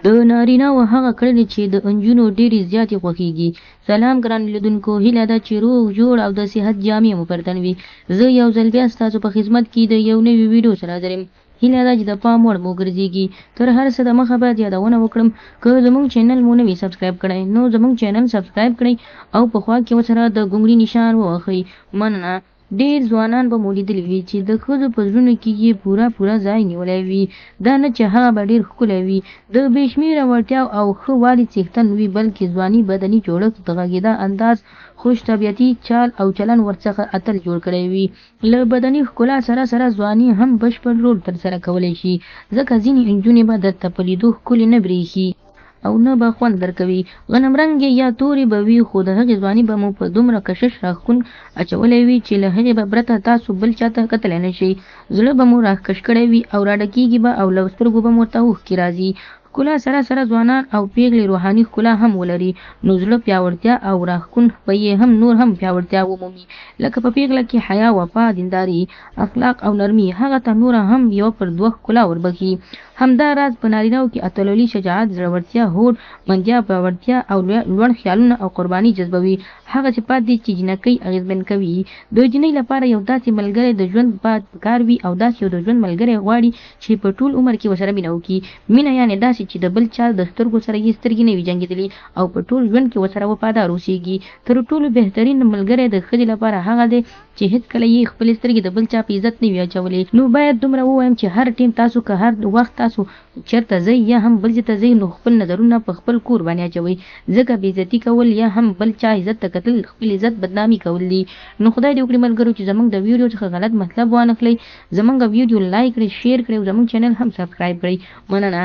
د نارینه‌وو هغه کړنې چې د نجونو ډېرې زیاتې خوښېږي. سلام ګرانو لیدونکو، هیله ده چې روغ جوړ او د صحت جامې مو پر تن وي. زه یو ځل بیا ستاسو په خدمت کې د یو نوي ویډیو سره حاضر یم. هیله ده چې د پام وړ مو وګرځېږي. تر هر څه دمخه باید یادونه وکړم، که زموږ چینل مو نه وي سبسکرایب کړی نو زموږ چینل سبسکرایب کړئ او په خوا کې ورسره د ګونګړي نشان ووهئ. مننه. ډېر ځوانان به مو لیدلي وي چې د ښځو په زړونو کې یې پوره ځای نیولی وي. دا نه چې هغه به ډېر ښکلی وي، د بې شمېره وړتیاو او ښه والي څښتن وي، بلکې ځواني بدني جوړښت، د غږېدا انداز، خوش طبیعتي چال او چلند ورڅخه اتل جوړ کړی وي. له بدني ښکلا سره ځواني هم بشپړ رول ترسره کولی شي، ځکه ځینې نجونې به درته په لیدو ښکلې نه برېښي او نه به خوند درکوي. غنم رنګې یا تورې به وي، خو د هغې ځواني به مو په دومره کشش راښکون اچولی وي چې له هغې به پرته تاسو بل چاته کتلی نه شئ. زړه به مو راښکش کړی وي او راډکېږي به او له سترګو به مو ورته اوښکې راځي. ښکلا سره ځوانان او پیغلې روحاني ښکلا هم ولري، نو زړه پیاوړتیا او راښکون به یې هم نور هم پیاوړتیا ومومي. لکه په پیغله کې حیا، وفا، دینداري، اخلاق او نرمي، هغه ته نوره هم یوه پر دوه ښکلا وربښي. همدا راز په نارینه‌وو کې اتلولي، شجاعت، زړورتیا، هوډ مندیا، پیاوړتیا او لوړ خیالونه او قرباني جذبوي. هغه صفات دي چې جینکۍ اغېزمن کوي. د جینۍ لپاره یو داسې ملګری د ژوند باید پکار وي او داسې یو د ژوند ملګری غواړي چې په ټول عمر کې ورسره مینه وکړي. مینه یعنې داسې چې د بل چا د سترګو سره یې سترګې نه وي جنګېدلې او په ټول ژوند کې ورسره وفادار اوسېږي. تر ټولو بهترین ملګری د ښځې لپاره هغه دی چې هېڅکله یې خپلې سترګې د بل چا په عزت نه وي اچولې. نو باید دومره ووایم چې هر ټیم تاسو که هر وخت تاسو چېرته ځئ یا هم بل ځای ته ځئ، نو خپل نظرونه په خپل کور باندې اچوئ، ځکه بېعزتي کول یا هم بل چا عزت ته کتل خپل عزت بدنامي کول دي. نو خدای دې وکړي ملګرو چې زموږ د ویډیو څخه غلط مطلب وانخلئ، زموږ ویډیو لایک کړئ، شیر کړئ او زموږ چینل هم سبسکرایب کړئ. مننه.